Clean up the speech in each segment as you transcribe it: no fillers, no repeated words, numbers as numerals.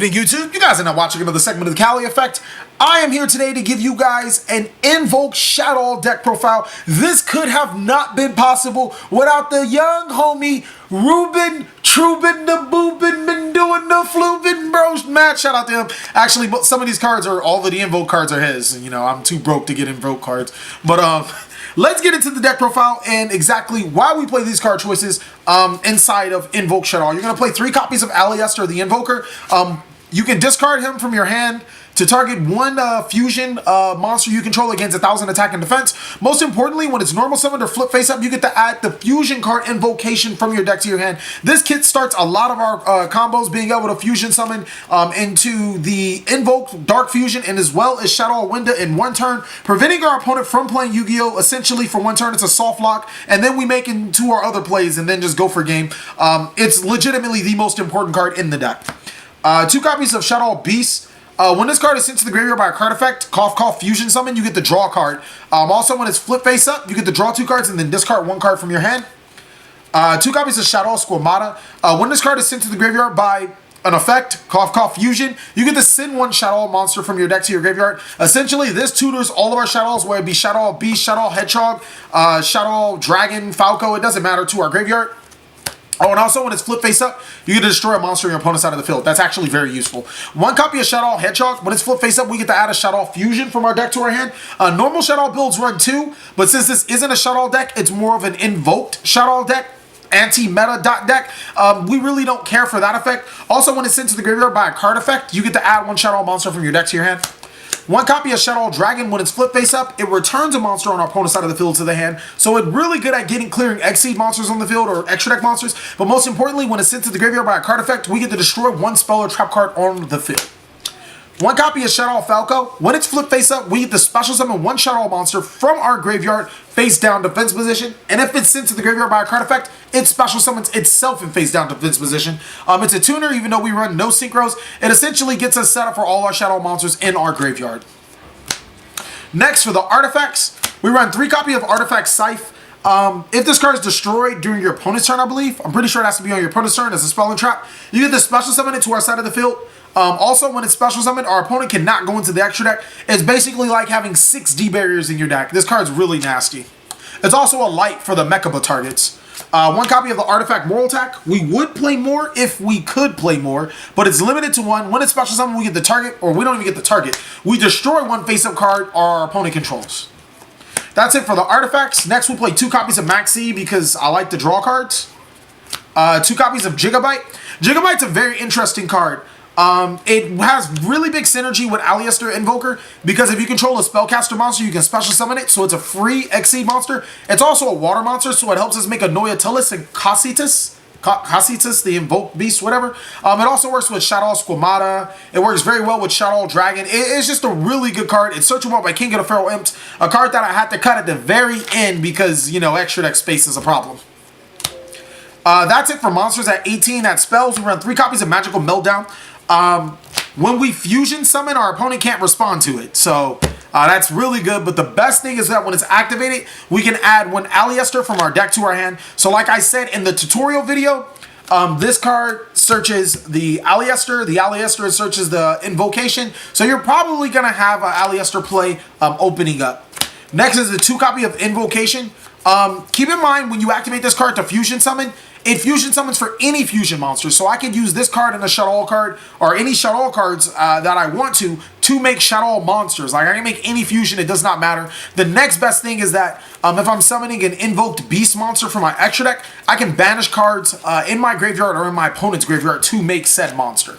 evening, YouTube. You guys are now watching another segment of the Cali Effect. I am here today to give you guys an Invoked Shaddoll deck profile. This could have not been possible without the young homie Ruben Trubin the Boobin been doing the Flubin bro. Mad shout out to him. Actually, some of these cards are, all of the Invoke cards are his. You know, I'm too broke to get Invoke cards. But let's get into the deck profile and exactly why we play these card choices inside of Invoked Shaddoll. You're going to play 3 copies of Aleister, the Invoker. You can discard him from your hand to target one fusion monster you control against 1,000 attack and defense. Most importantly, when it's normal summoned or flip face up, you get to add the fusion card Invocation from your deck to your hand. This kit starts a lot of our combos being able to fusion summon into the Invoked Dark Fusion and as well as Shaddoll Winda in one turn, preventing our opponent from playing Yu-Gi-Oh! Essentially for one turn. It's a soft lock, and then we make into our other plays and then just go for game. It's legitimately the most important card in the deck. 2 copies of Shaddoll Beast. When this card is sent to the graveyard by a card effect, cough, fusion summon, you get the draw card. Also, when it's flip face up, you get to draw 2 cards and then discard 1 card from your hand. 2 copies of Shaddoll Squamata. When this card is sent to the graveyard by an effect, cough, fusion, you get to send 1 Shaddoll monster from your deck to your graveyard. Essentially, this tutors all of our Shaddolls, whether it be Shaddoll Beast, Shaddoll Hedgehog, Shaddoll Dragon, Falco, it doesn't matter, to our graveyard. Oh, and also when it's flip face up, you get to destroy a monster on your opponent's side of the field. That's actually very useful. 1 copy of Shaddoll Hedgehog. When it's flip face up, we get to add a Shaddoll Fusion from our deck to our hand. Normal Shaddoll builds run 2, but since this isn't a Shaddoll deck, it's more of an Invoked Shaddoll deck. Anti-meta deck. We really don't care for that effect. Also, when it's sent to the graveyard by a card effect, you get to add 1 Shaddoll monster from your deck to your hand. 1 copy of Shaddoll Dragon. When it's flip face up, it returns a monster on our opponent's side of the field to the hand. So it's really good at clearing X-Seed monsters on the field or extra deck monsters. But most importantly, when it's sent to the graveyard by a card effect, we get to destroy 1 spell or trap card on the field. 1 copy of Shaddoll Falco. When it's flip face up, we get to special summon 1 Shaddoll monster from our graveyard face down defense position. And if it's sent to the graveyard by a card effect, it special summons itself in face down defense position. It's a tuner, even though we run no synchros. It essentially gets us set up for all our Shaddoll monsters in our graveyard. Next, for the artifacts, we run 3 copies of Artifact Scythe. If this card is destroyed during your opponent's turn, I believe, I'm pretty sure it has to be on your opponent's turn as a spell and trap, you get to special summon it to our side of the field. Also, when it's special summoned, our opponent cannot go into the extra deck. It's basically like having 6 D barriers in your deck. This card's really nasty. It's also a light for the Mechaba targets. 1 copy of the Artifact Moral Attack. We would play more if we could play more, but it's limited to 1. When it's special summon, we get the target, or we don't even get the target. We destroy 1 face-up card our opponent controls. That's it for the artifacts. Next, we'll play 2 copies of Maxi because I like to draw cards. 2 copies of Gigabyte. Gigabyte's a very interesting card. It has really big synergy with Aleister Invoker because if you control a spellcaster monster, you can special summon it, so it's a free X-Seed monster. It's also a water monster, so it helps us make a Noyatilis and Casitas, the Invoked Beast, whatever. It also works with Shaddoll Squamata. It works very well with Shaddoll Dragon. It's just a really good card. It's searchable by King of the Feral Imps, a card that I had to cut at the very end because, you know, extra deck space is a problem. That's it for monsters at 18. At spells, we run 3 copies of Magical Meltdown. When we fusion summon, our opponent can't respond to it. So that's really good. But the best thing is that when it's activated, we can add 1 Aleister from our deck to our hand. So like I said in the tutorial video, this card searches the Aleister searches the Invocation. So you're probably going to have an Aleister play opening up. Next is the 2 copy of Invocation. Keep in mind when you activate this card to fusion summon, it fusion summons for any fusion monster. So I could use this card and a Shaddoll card or any Shaddoll cards that I want to make Shaddoll monsters. Like I can make any fusion, it does not matter. The next best thing is that if I'm summoning an Invoked Beast monster from my extra deck, I can banish cards in my graveyard or in my opponent's graveyard to make said monster.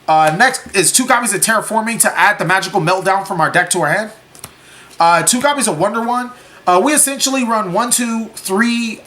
Next is 2 copies of Terraforming to add the Magical Meltdown from our deck to our hand. 2 copies of Wonder One. We essentially run 1, 2, 3,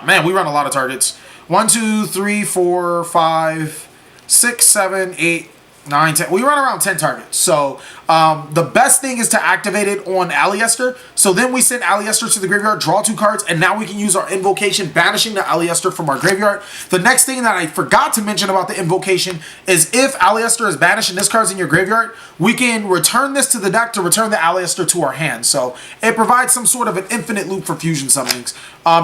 man, we run a lot of targets. 1, 2, 3, 4, 5, 6, 7, 8, 9, 10. We run around 10 targets. So the best thing is to activate it on Aleister. So then we send Aleister to the graveyard, draw 2 cards, and now we can use our Invocation, banishing the Aleister from our graveyard. The next thing that I forgot to mention about the Invocation is if Aleister is banished and this card's in your graveyard, we can return this to the deck to return the Aleister to our hand. So it provides some sort of an infinite loop for fusion summonings.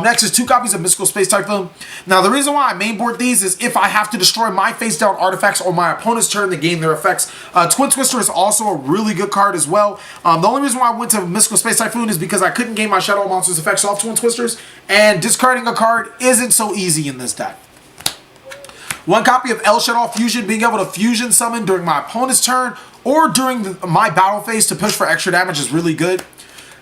Next is 2 copies of Mystical Space Typhoon. Now the reason why I mainboard these is if I have to destroy my face down artifacts on my opponent's turn to gain their effects. Twin Twister is also a really good card as well. The only reason why I went to Mystical Space Typhoon is because I couldn't gain my Shaddoll monster's effects off Twin Twisters, and discarding a card isn't so easy in this deck. 1 copy of Shaddoll Fusion, being able to fusion summon during my opponent's turn or during my battle phase to push for extra damage is really good.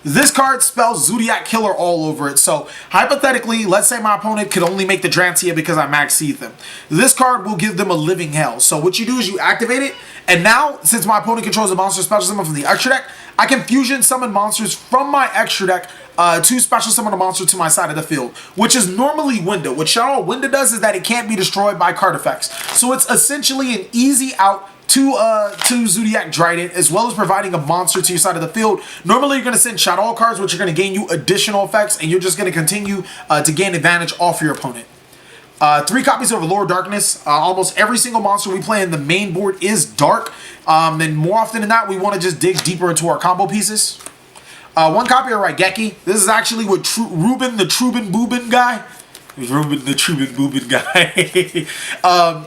This card spells Zodiac Killer all over it. So hypothetically, let's say my opponent could only make the Lancea because I max seed them. This card will give them a living hell. So what you do is you activate it, and now since my opponent controls a monster special summon from the extra deck, I can fusion summon monsters from my extra deck to special summon a monster to my side of the field, which is normally Window. What Shaddoll Window does is that it can't be destroyed by card effects. So it's essentially an easy out to Zodiac Trident, as well as providing a monster to your side of the field. Normally, you're going to send Shaddoll cards, which are going to gain you additional effects, and you're just going to continue to gain advantage off your opponent. 3 copies of Lord Darkness. Almost every single monster we play in the main board is dark. And more often than not, we want to just dig deeper into our combo pieces. 1 copy of Raigeki. This is actually what Ruben the Trubin Boobin guy. Ruben the Trubin Boobin guy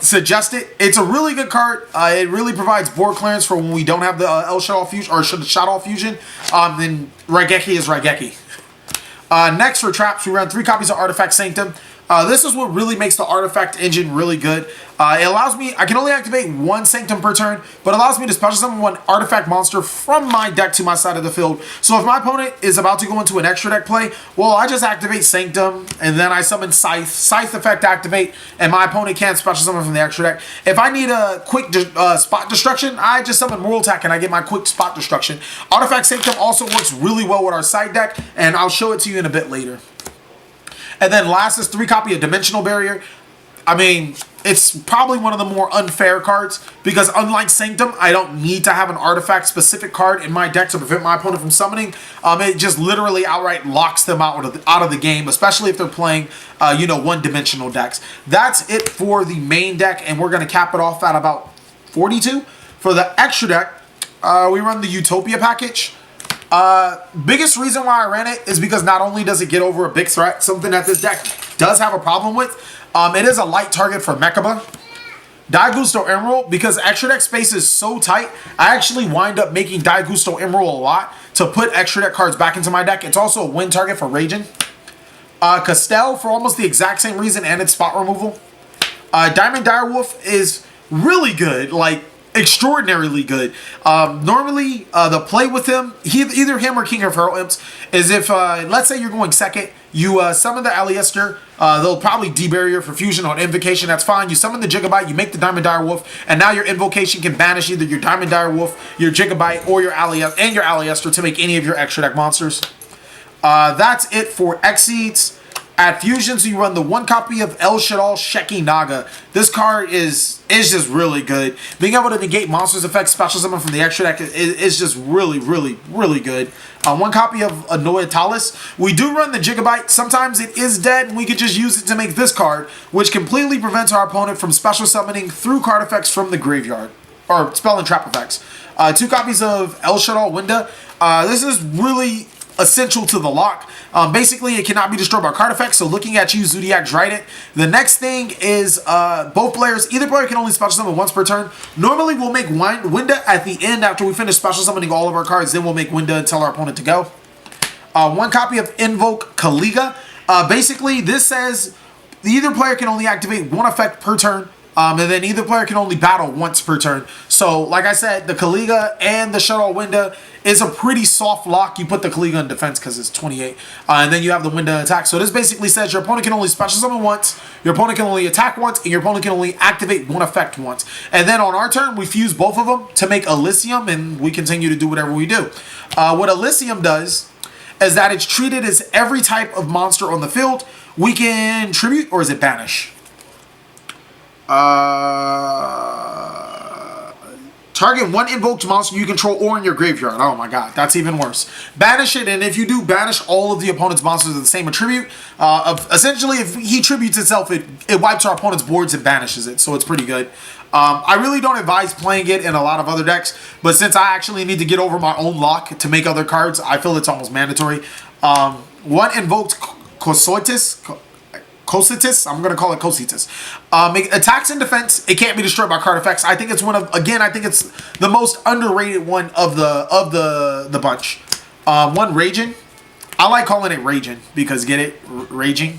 suggested. It's a really good card. It really provides board clearance for when we don't have the Shaddoll Fusion or Shaddoll Fusion. Then Raigeki is Raigeki. Next for traps, we run 3 copies of Artifact Sanctum. This is what really makes the Artifact engine really good. It allows me, I can only activate 1 Sanctum per turn, but allows me to special summon 1 Artifact monster from my deck to my side of the field. So if my opponent is about to go into an extra deck play, well, I just activate Sanctum, and then I summon Scythe. Scythe effect activate, and my opponent can't special summon from the extra deck. If I need a quick spot destruction, I just summon Moral Attack, and I get my quick spot destruction. Artifact Sanctum also works really well with our side deck, and I'll show it to you in a bit later. And then last is 3 copy of Dimensional-arrier. I mean, it's probably one of the more unfair cards because unlike Sanctum, I don't need to have an artifact specific card in my deck to prevent my opponent from summoning. It just literally outright locks them out of the game, especially if they're playing, one-dimensional decks. That's it for the main deck, and we're going to cap it off at about 42. For the extra deck, we run the Utopia package. Biggest reason why I ran it is because not only does it get over a big threat, something that this deck does have a problem with, it is a light target for Mechaba. Dalgusto Emeral, because extra deck space is so tight, I actually wind up making Dalgusto Emeral a lot to put extra deck cards back into my deck. It's also a win target for Raging. Castel for almost the exact same reason and its spot removal. Diamond Direwolf is really good, like extraordinarily good. Normally, the play with him, either him or King of Hero Imps, is if, let's say you're going second, you summon the Aleister, they'll probably debarrier for fusion on Invocation, that's fine. You summon the Gigabyte, you make the Diamond Direwolf, and now your Invocation can banish either your Diamond Direwolf, your Gigabyte, or your Aleister to make any of your extra deck monsters. That's it for Exceeds. At Fusions, you run the 1 copy of Shaddoll Sheki Naga. This card is just really good. Being able to negate monsters' effects, special summon from the extra deck is just really, really, really good. 1 copy of Anoetalis. We do run the Gigabyte. Sometimes it is dead, and we could just use it to make this card, which completely prevents our opponent from special summoning through card effects from the graveyard, or spell and trap effects. 2 copies of Shaddoll Winda. This is really essential to the lock. Basically, it cannot be destroyed by card effects, so looking at you, Zodiac Trident. The next thing is both players, either player can only special summon once per turn. Normally, we'll make Winda at the end after we finish special summoning all of our cards, then we'll make Winda and tell our opponent to go. 1 copy of Invoked Kaliga. Basically, this says either player can only activate 1 effect per turn. And then either player can only battle once per turn. So, like I said, the Kaliga and the Shaddoll Winda is a pretty soft lock. You put the Kaliga in defense because it's 28. And then you have the Winda attack. So this basically says your opponent can only special summon once, your opponent can only attack once, and your opponent can only activate 1 effect once. And then on our turn, we fuse both of them to make Elysium, and we continue to do whatever we do. What Elysium does is that it's treated as every type of monster on the field. We can tribute, or is it banish? Target one invoked monster you control or in your graveyard. Oh my god, that's even worse. Banish it, and if you do, banish all of the opponent's monsters of the same attribute. Essentially, if he tributes itself, it wipes our opponent's boards and banishes it, so it's pretty good. I really don't advise playing it in a lot of other decks, but since I actually need to get over my own lock to make other cards, I feel it's almost mandatory. One invoked Cositus, I'm going to call it Cositus. It attacks and defense. It can't be destroyed by card effects. I think it's one of, again, I think it's the most underrated one of the bunch. One Raging. I like calling it Raging because, get it? Raging.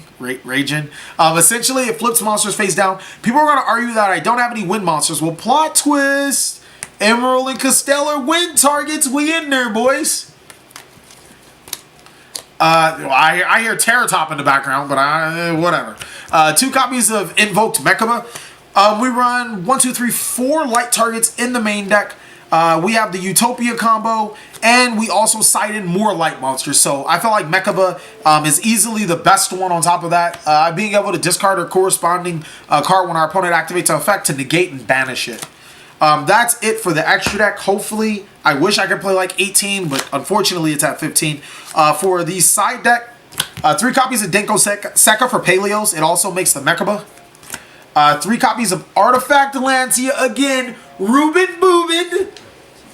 Essentially, it flips monsters face down. People are going to argue that I don't have any wind monsters. Well, plot twist. Emeral and Castel are wind targets. We in there, boys. I hear Terror Top in the background, but whatever. 2 copies of Invoked Mechaba. We run 1, 2, 3, 4 light targets in the main deck. We have the Utopia combo, and we also side in more light monsters. So I feel like Mechaba is easily the best one on top of that. Being able to discard a corresponding card when our opponent activates an effect to negate and banish it. That's it for the extra deck. Hopefully, I wish I could play like 18, but unfortunately it's at 15. For the side deck, 3 copies of Denko Sekka for Paleos. It also makes the Mechaba. 3 copies of Artifact Lancea. Again, Ruben Boobin.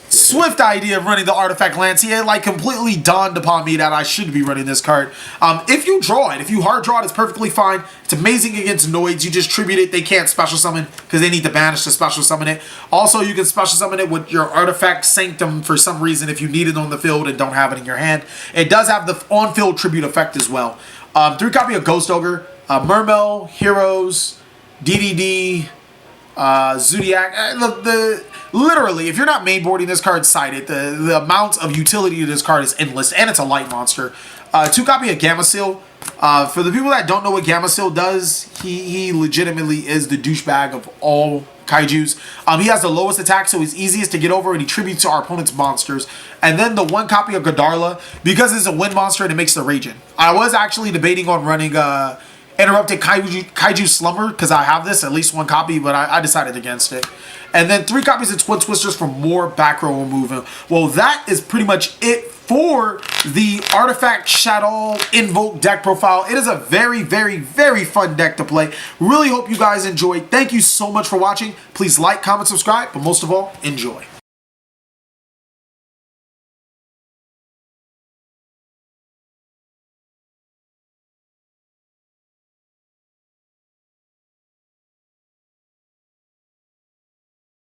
Swift idea of running the Artifact Lancea. It like completely dawned upon me that I should be running this card. If you draw it, if you hard draw it, it's perfectly fine. It's amazing against Noids. You just tribute it. They can't special summon because they need to banish to special summon it. Also, you can special summon it with your Artifact Sanctum for some reason if you need it on the field and don't have it in your hand. It does have the on-field tribute effect as well. 3 copy of Ghost Ogre, Mermel, Heroes, DDD, Zodiac. Literally, if you're not mainboarding this card sided, the amount of utility to this card is endless, and it's a light monster. 2 copy of Gamma Seal. For the people that don't know what Gamma Seal does, he legitimately is the douchebag of all kaijus. He has the lowest attack, so he's easiest to get over, and he tributes to our opponent's monsters. And then the 1 copy of Godarla, because it's a wind monster and it makes the Raging. I was actually debating on running Interrupted Kaiju Slumber, because I have this, at least 1 copy, but I decided against it. And then 3 copies of Twin Twisters for more back row movement. Well, that is pretty much it for the Artifact Shaddoll Invoke deck profile. It is a very, very, very fun deck to play. Really hope you guys enjoyed. Thank you so much for watching. Please like, comment, subscribe, but most of all, enjoy.